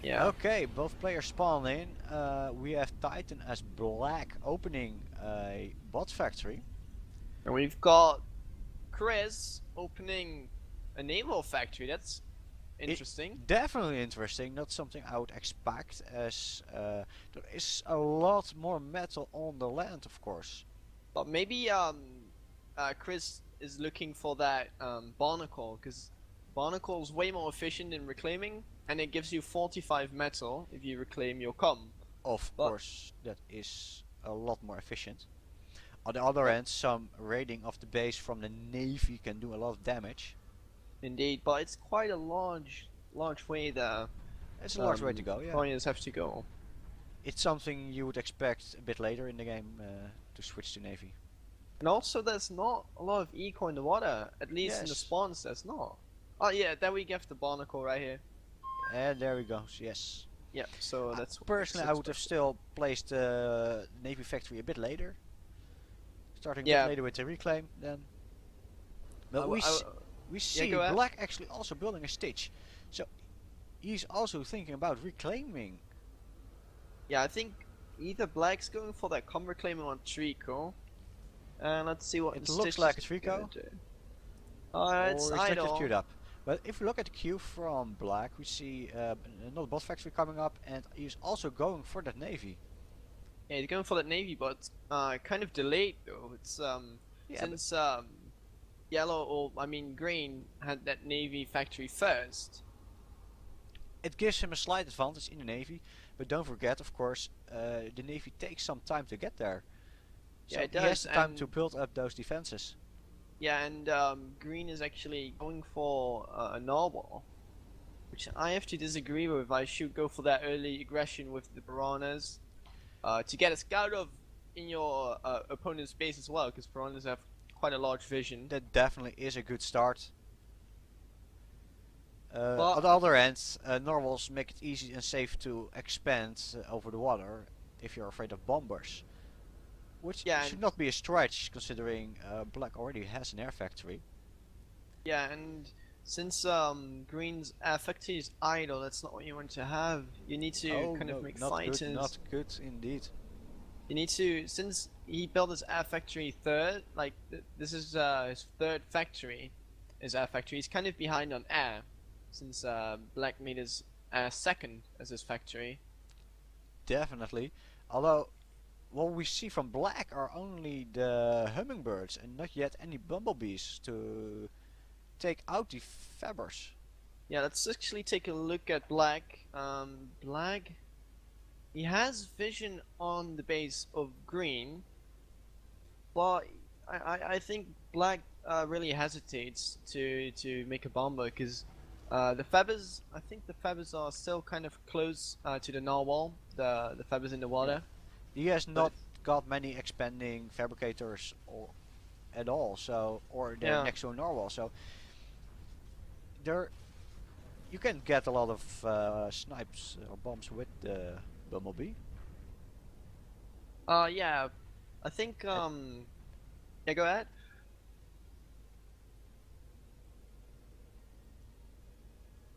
Yeah. Okay, both players spawn in. We have Titan as black opening a bot factory. And we've got Chris opening a naval factory. That's It interesting. definitely interesting, not something I would expect, as there is a lot more metal on the land, of course. But maybe Chris is looking for that barnacle, because barnacle is way more efficient in reclaiming, and it gives you 45 metal if you reclaim your com. Of But course, that is a lot more efficient. On the other but hand, some raiding of the base from the navy can do a lot of damage. indeed, but it's quite a large way that It's a large way to go, yeah. Warriors have to go. It's something you would expect a bit later in the game to switch to navy. And also, there's not a lot of eco in the water. At least in the Yes, spawns, there's not. Oh yeah, there we get the barnacle right here. and there we go. Yes. Yeah, so that's Personally, I would have still placed the navy factory a bit later, starting a bit yeah. later with the reclaim. Then, but I, we I, we see go ahead. black actually also building a stitch, so he's also thinking about reclaiming. Yeah, I think either black's going for that com reclaiming on Trico. And let's see what It the looks Stitch like is a Trico, gonna do. or It's is that just idle. queued up? But if we look at the queue from black, we see another bot factory coming up, and he's also going for that navy. Yeah, he's going for that navy, but kind of delayed though. It's Yeah, since yellow or I mean green had that navy factory first. it gives him a slight advantage in the navy, but don't forget, of course, the navy takes some time to get there. Yeah, So it he has does, the time and to build up those defenses. yeah, and green is actually going for a narwhal, which I have to disagree with. I should go for that early aggression with the piranhas to get a scout of in your opponent's base as well, because piranhas have quite a large vision. That definitely is a good start. But On the other hand, narwhals make it easy and safe to expand over the water if you're afraid of bombers. Which yeah, should not be a stretch, considering black already has an air factory. yeah, and since green's factory is idle, that's not what you want to have. You need to Oh kind of no, make not fighters. good, not good indeed. You need to, since he built his air factory third, like this is his third factory, his air factory. He's kind of behind on air, since black made his second as his factory. Definitely. Although, what we see from black are only the hummingbirds and not yet any bumblebees to take out the fabbers. Yeah, let's actually take a look at black. Black, he has vision on the base of green, but I think black really hesitates to make a bomber because the feathers, I think the feathers are still kind of close to the narwhal, the feathers in the water. He has But not got many expanding fabricators or at all, so or they're yeah, next to a narwhal, so there you can get a lot of snipes or bombs with the bumblebee. yeah, I think And yeah, go ahead.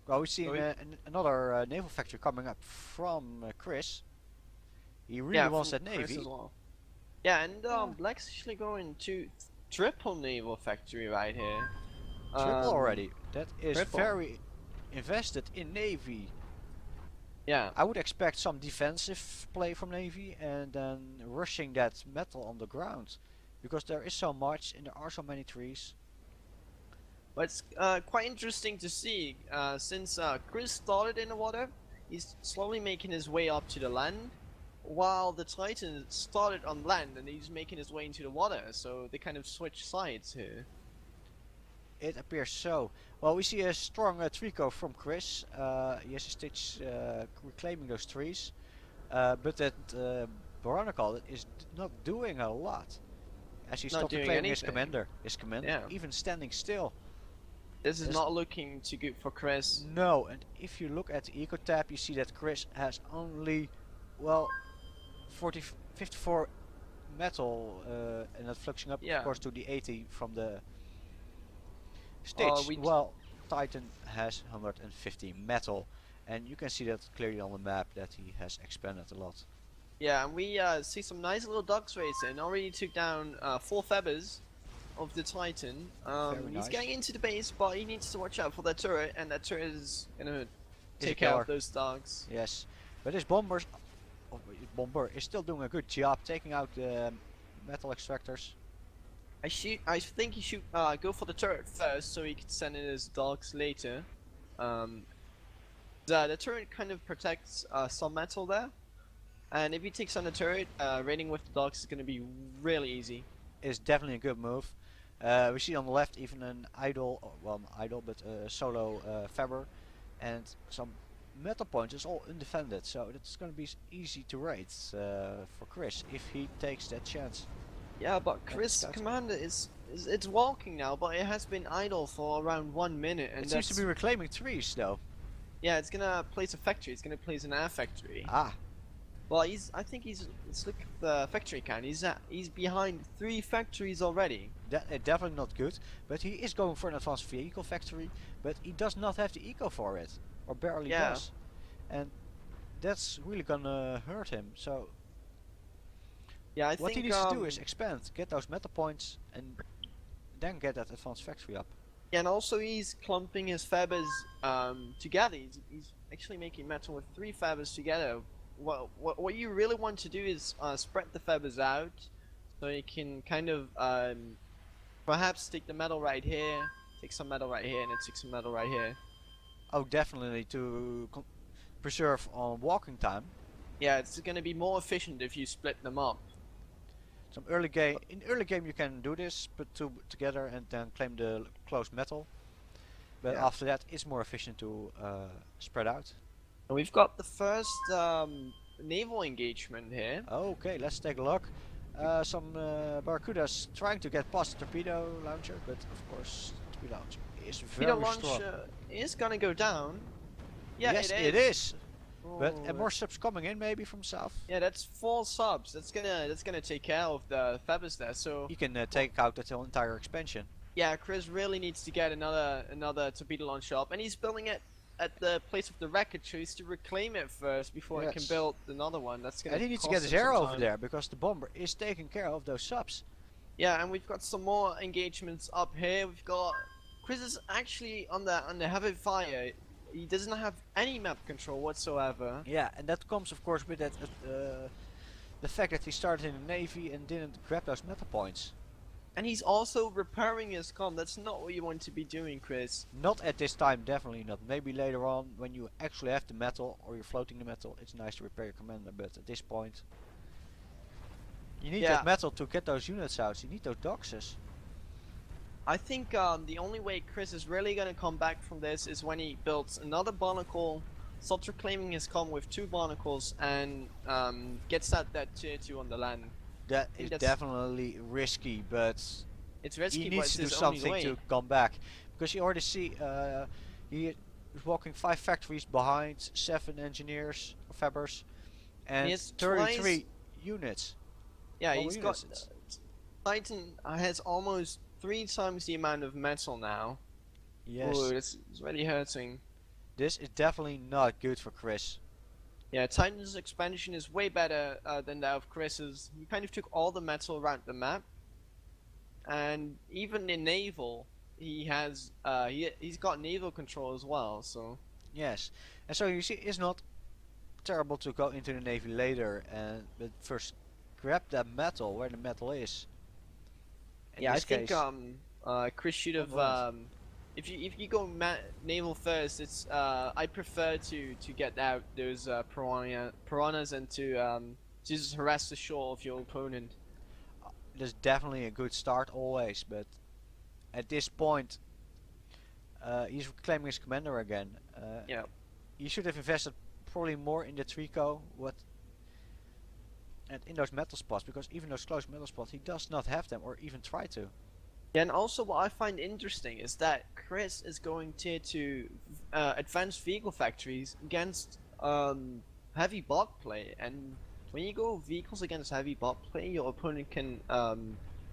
well, we see Go ahead. another naval factory coming up from Chris. He really Yeah, wants from that Chris navy. as well. Yeah, and Uh, black's actually going to triple naval factory right here. Triple already. That is Triple. very invested in navy. Yeah. I would expect some defensive play from navy and then rushing that metal on the ground, because there is so much and there are so many trees. But it's quite interesting to see, since Chris started in the water, he's slowly making his way up to the land, while the Titan started on land and he's making his way into the water, so they kind of switch sides here. It appears so. Well, we see a strong trico from Chris. He has a stitch reclaiming those trees, but that Baronicle is not doing a lot, as he Not stopped doing reclaiming his anything. commander. His commander Yeah. even standing still. This is There's not looking too good for Chris. no, and if you look at the eco tab, you see that Chris has only, well, 54 metal, and that's fluxing up, Yeah. of course, to the 80 from the stitch. We Well, Titan has 150 metal, And you can see that clearly on the map that he has expanded a lot. Yeah, and we see some nice little dogs racing. Already took down 4 feathers of the Titan. Very He's nice. getting into the base, but he needs to watch out for that turret, and that turret is gonna Is a take care of killer. those dogs. Yes. But this bomber is still doing a good job taking out the metal extractors. I think he should go for the turret first, so he can send in his dogs later. Um, the turret kind of protects some metal there, and if he takes on the turret, raiding with the dogs is gonna be really easy. Is definitely a good move. We see on the left even an idle, well not idle, but a solo Faber, and some metal points is all undefended, so it's going to be easy to raid for chrisj if he takes that chance. Yeah, but And Chris Scout. Commander is it's walking now, but it has been idle for around 1 minute, and It seems to that's be reclaiming trees though. yeah, it's gonna place a factory. It's gonna place an air factory. Ah, Well, I think let's look at the factory count. He's behind 3 factories already. that definitely not good, but he is going for an advanced vehicle factory, but he does not have the eco for it, or barely Yeah. does. And that's really gonna hurt him, so Yeah, I what he think needs to do is expand, get those metal points, and then get that advanced factory up. yeah, and also he's clumping his fibers together. He's actually making metal with 3 fibers together. What you really want to do is spread the fibers out, so you can kind of perhaps take the metal right here, take some metal right here, and then take some metal right here. Oh, definitely to preserve on walking time. Yeah, it's gonna be more efficient if you split them up. Some early game, in early game you can do this, put two together and then claim the closed metal. But Yeah. after that, it's more efficient to spread out. And we've got the first naval engagement here. Okay, let's take a look. Some Barracudas trying to get past the torpedo launcher, but of course, the torpedo launcher is very Torpedo strong. launch is gonna go down. Yeah, Yes, it it is. But Oh, more subs coming in maybe from south. yeah, that's 4 subs. That's gonna take care of the fibers there. So You can take out that entire expansion. yeah, Chris really needs to get another torpedo launch up, and he's building it at the place of the wreckage. So he's to reclaim it first before he can Yes. build another one. That's gonna. And he needs to cost get his him some arrow over time. there because the bomber is taking care of those subs. Yeah, and we've got some more engagements up here. We've got Chris is actually on the heavy fire. He doesn't have any map control whatsoever. Yeah, and that comes of course with that the fact that he started in the navy and didn't grab those metal points. And he's also repairing his comm. That's not what you want to be doing, Chris. Not at this time, definitely not. Maybe later on when you actually have the metal or you're floating the metal, it's nice to repair your commander. But at this point, you need Yeah. that metal to get those units out. You need those doxes. I think the only way Chris is really gonna come back from this is when he builds another barnacle, starts reclaiming his comm with 2 barnacles, and gets that tier 2 on the land. That think is that's- definitely risky, but It's risky, he but needs it's to do his only something way. to come back. Because you already see he is walking 5 factories behind, 7 engineers, fabbers, and has 33 twice- units. Yeah, Well, he's units, got. it's- Titan has almost 3 times the amount of metal now. Yes, Ooh, it's really hurting. this is definitely not good for chrisj. Yeah, Titan's expansion is way better than that of Chris's. He kind of took all the metal around the map, and even in naval, he's got naval control as well. So Yes, and so you see, it's not terrible to go into the navy later and but first grab that metal where the metal is. In yeah, I this think case, Chris should have Overland. if you go naval first, it's I prefer to get out those piranhas and to just harass the shore of your opponent. That's definitely a good start always, but at this point, he's reclaiming his commander again. Yeah. He should have invested probably more in the Trico, and in those metal spots, because even those close metal spots, he does not have them or even try to. Yeah, and also what I find interesting is that Chris is going tier 2 advanced vehicle factories against heavy bot play, and when you go vehicles against heavy bot play, your opponent can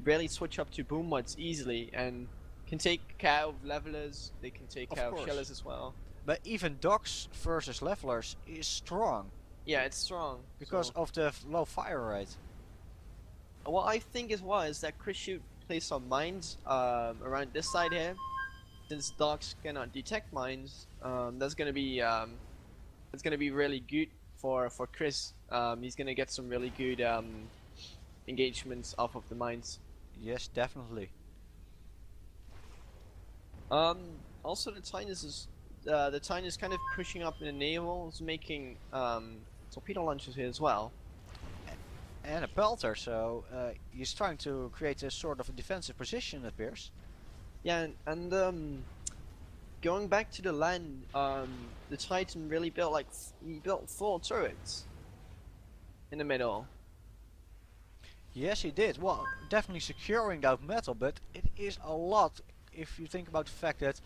really switch up to boom mods easily and can take care of levelers. They can take Of care course. of shellers as well. But even docks versus levelers is strong Yeah, it's strong. because So of the low fire rate. what I think as well is that Chris should place some mines around this side here. Since dogs cannot detect mines, that's gonna be really good for Chris. He's gonna get some really good engagements off of the mines. Yes, definitely. Also the Titan is kind of pushing up in the naval, is making torpedo launchers here as well. And a pelter, so he's trying to create a sort of a defensive position, it appears. Yeah, and going back to the land, the Titan really built he built 4 turrets in the middle. Yes, he did. Well, definitely securing that metal, but it is a lot if you think about the fact that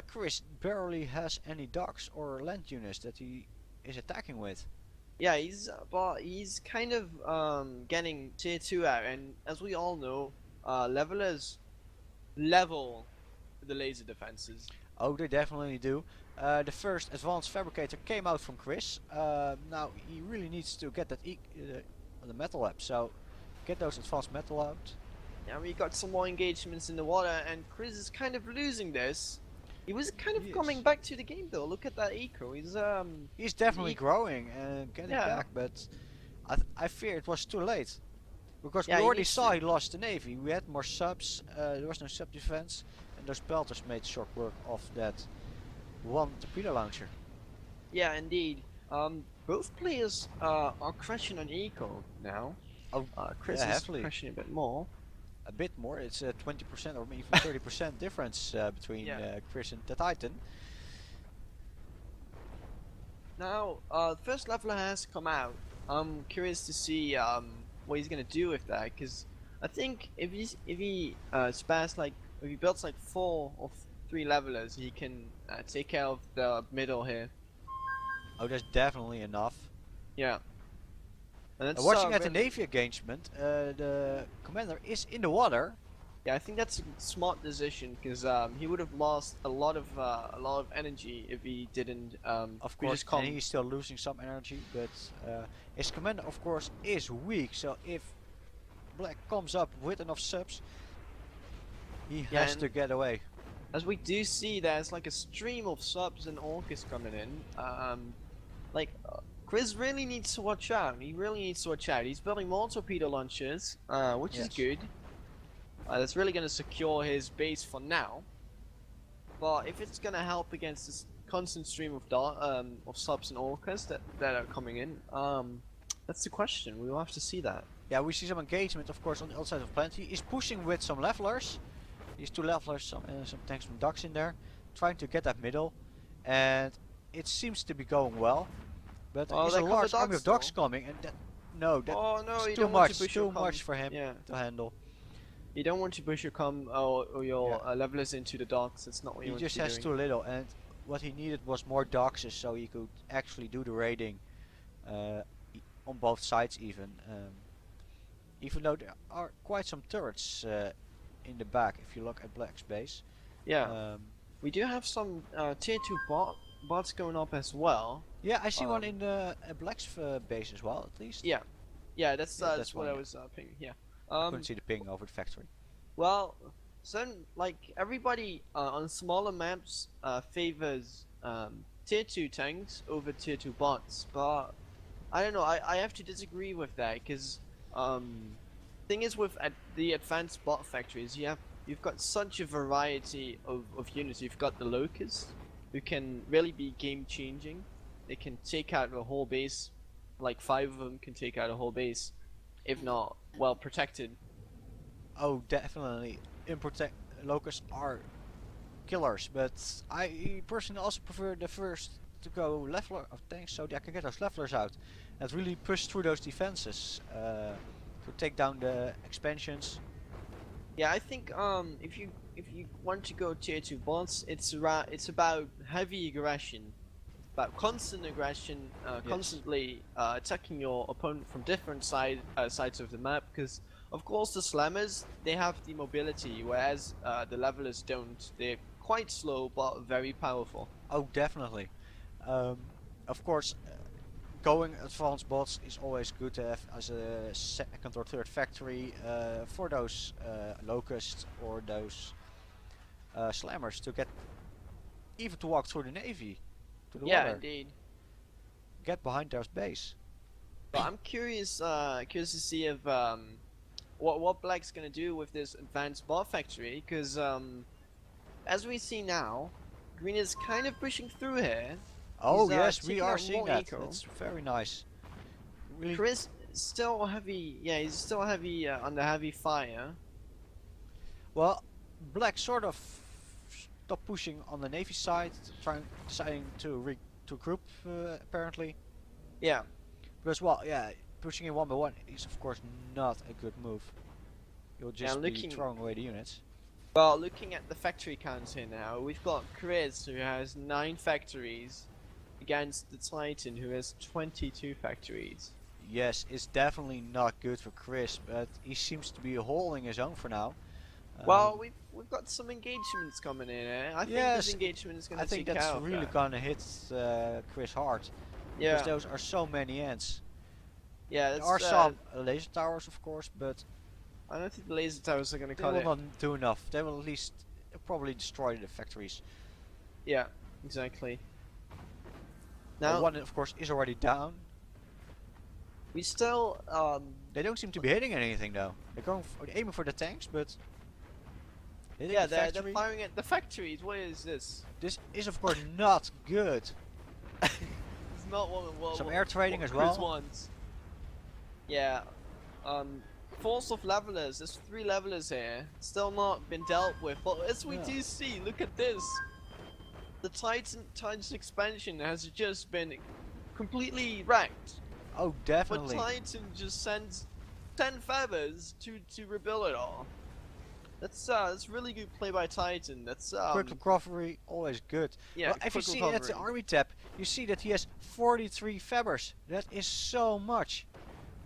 Chris barely has any docks or land units that he is attacking with. Yeah, he's kind of getting tier 2 out, and as we all know, levelers level the laser defenses. Oh, they definitely do. The first advanced fabricator came out from Chris. Now he really needs to get that the metal up. So get those advanced metal out. Yeah, we got some more engagements in the water, and Chris is kind of losing this. He was kind of He coming is. back to the game though. Look at that eco. He's definitely he- growing and getting Yeah. back, but I fear it was too late. Because Yeah, we he already needs saw to. he lost the navy. We had more subs. There was no sub defense, and those pelters made short work of that one torpedo launcher. Yeah, indeed. Both players are crashing on eco now. Oh, Chris yeah, is heavily. crashing a bit more. A bit more. It's a 20% or even 30% difference between Yeah. Chris and the Titan. Now, first leveler has come out. I'm curious to see what he's gonna do with that, because I think if he spares if he builds like 4 or 3 levelers, he can take care of the middle here. Oh, that's definitely enough. Yeah, and that's Watching at the really, navy engagement, the commander is in the water. yeah. I think that's a smart decision, because he would have lost a lot of energy if he didn't Of we course, just come. and he's still losing some energy, but his commander, of course, is weak. So if Black comes up with enough subs, he Yeah, has to and get away. as we do see, there's like a stream of subs and orcas coming in. Like Chris really needs to watch out. He really needs to watch out. He's building more torpedo launchers, which is Yes. good. That's really going to secure his base for now. But if it's going to help against this constant stream of subs and orcas that are coming in, that's the question. We will have to see that. Yeah, we see some engagement, of course, on the other side of the planet. He is pushing with some levelers. These 2 levelers, some tanks from ducks in there, trying to get that middle, and it seems to be going well. But Oh, there is there a come the large army ducks of ducks though. coming, and no, Oh no, that's you too don't want much, to push your too much com. for him Yeah, to handle. you don't want to push your or your levelers into the docks. That's not what you He want just to be has doing. too little, and what he needed was more doxes so he could actually do the raiding on both sides even. Even though there are quite some turrets in the back if you look at Black's base. Yeah. Um, We do have some tier 2 bots going up as well. yeah, I see one Um, in Black's base as well, at least. Yeah, yeah, that's Yeah, that's that's what one, I yeah. was pinging. Yeah. I couldn't see the ping over the factory. Well, like everybody on smaller maps favors tier 2 tanks over tier 2 bots, but I don't know. I have to disagree with that, because thing is with the advanced bot factories, you've got such a variety of units. You've got the locusts, who can really be game changing. They can take out the whole base. Like 5 of them can take out a whole base, if not well protected. Oh, definitely. Locusts are killers, but I personally also prefer the first to go leveler of tanks so that I can get those levelers out and really push through those defenses to take down the expansions. Yeah, I think if you want to go tier 2 bots, it's about heavy aggression, about constant aggression, Yes. constantly attacking your opponent from different sides of the map. Because of course the slammers, they have the mobility, whereas the levelers don't. They're quite slow but very powerful. Oh, definitely. Um, of course, going advanced bots is always good to have as a second or third factory for those locusts or those slammers to get even to walk through the navy to the Yeah, water, indeed. get behind their base. But I'm curious to see if what Black's gonna do with this advanced bot factory, because as we see now, Green is kind of pushing through here. Oh He's yes, we taking are out seeing more that. eco. That's very nice. Really. Chris is still heavy. Yeah, he's still heavy under heavy fire. Well, Black sort of stopped pushing on the navy side, deciding to regroup apparently. Yeah. Because well, yeah, pushing in one by one is of course not a good move. You'll Yeah, just be throwing away the units. well, looking at the factory counts here now, we've got Chris who has 9 factories against the Titan who has 22 factories. Yes, it's definitely not good for Chris, but he seems to be holding his own for now. Well, we've got some engagements coming in here. I think this Yes, engagement is going I to think take that's care of really that. gonna hit Chris hard. Because Yeah, those are so many ends. yeah. There are That's some laser towers, of course, but I don't think the laser towers are going to they cut will it. not do enough. They will at least probably destroy the factories. Yeah, exactly. Well, Now one, of course, is already down. we still They don't seem to be hitting anything though. They're aiming for the tanks, but hitting yeah, the they're factory. firing at the factories. What is this? This is of course not good. It's not what Some air trading as Chris well. wants. Yeah. Force of levelers. There's 3 levelers here. Still not been dealt with. But as we Yeah. do see, look at this. The Titan's expansion has just been completely wrecked. Oh, But definitely. Titan just sends 10 feathers to rebuild it all. That's really good play by Titan. That's Quick recovery, always good. yeah, Well, if you quick see at recovery. the army tab, you see that he has 43 feathers. That is so much.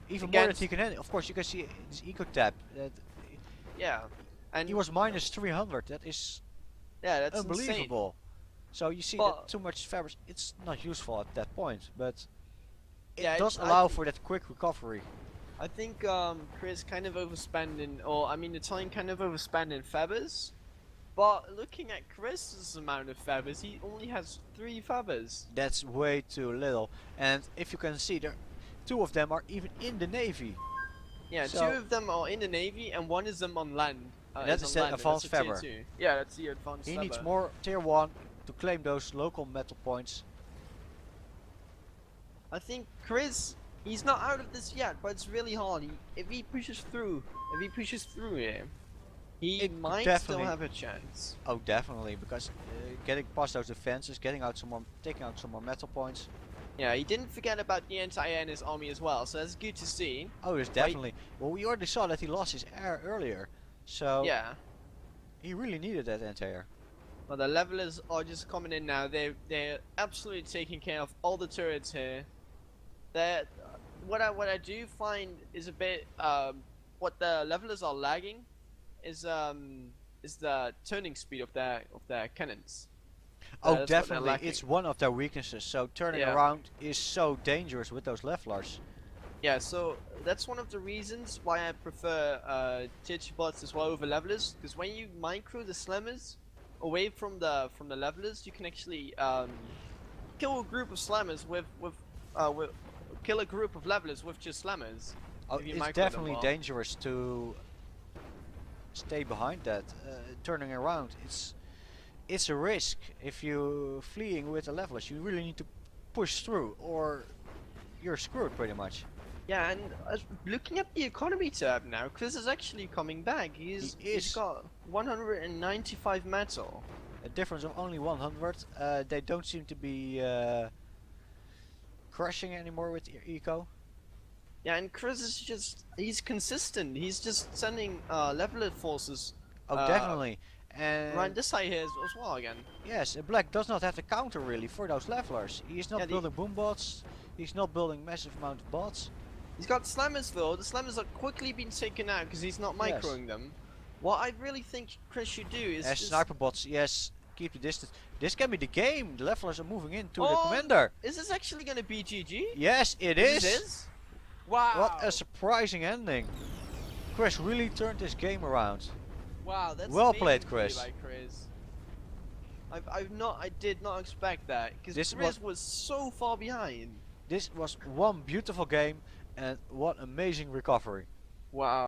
Even more than Against- he can handle. Of course, you can see his eco tab. That Yeah, and he was minus 300. That is yeah, that's insane. unbelievable. So you see But- that too much feathers, it's not useful at that point. But it Yeah, does I allow think- for that quick recovery. I think Chris kind of overspending, or I mean the Titan kind of overspending feathers. But looking at Chris's amount of feathers, he only has 3 feathers. That's way too little. And if you can see, there, 2 of them are even in the navy. Yeah, So- 2 of them are in the navy, and 1 is them on land. That is the and advanced that's a tier feather. 2. Yeah, that's the advanced He feather. needs more tier 1 to claim those local metal points. I think Chris, he's not out of this yet, but it's really hard. If he pushes through here, he It could might definitely- still have a chance. Oh, definitely, because getting past those defenses, taking out some more metal points. Yeah, he didn't forget about the anti-air in his army as well, so that's good to see. Oh, yes, definitely. Well, we already saw that he lost his air earlier, so Yeah, he really needed that anti-air. well the levelers are just coming in now. They're absolutely taking care of all the turrets here. That what I do find is a bit what the levelers are lagging is the turning speed of their cannons. Oh, that's what they're definitely, lacking. it's one of their weaknesses. So turning Yeah. around is so dangerous with those levelers. Yeah, so that's one of the reasons why I prefer tier 2 bots as well over levelers, because when you micro the slammers away from the levelers, you can actually kill a group of slammers with kill a group of levelers with just slammers. Oh, If you it's micro them definitely well. dangerous to stay behind that. Turning around, it's a risk. If you're fleeing with the levelers, you really need to push through, or you're screwed pretty much. Yeah, and looking at the economy tab now, Chris is actually coming back. He's is. got 195 metal. A difference of only 100. They don't seem to be crushing anymore with eco. Yeah, and Chris is he's consistent. He's just sending leveler forces Oh, definitely. And around this side here as well again. yes, Black does not have the counter really for those levelers. He's not Yeah, the- building boom bots. He's not building massive amount of bots. He's got slammers though. The slammers are quickly being taken out because he's not Yes. microing them. What I really think Chris should do is As just- sniper bots, yes, keep the distance. This can be the game. The levelers are moving into the Oh, commander. is this actually gonna be GG? Yes, it This is. is? What Wow. a surprising ending. Chris really turned this game around. Wow, that's Well amazing played, play Chris. by Chris. I did not expect that because This Chris was so far behind. This was one beautiful game, and what amazing recovery. Wow.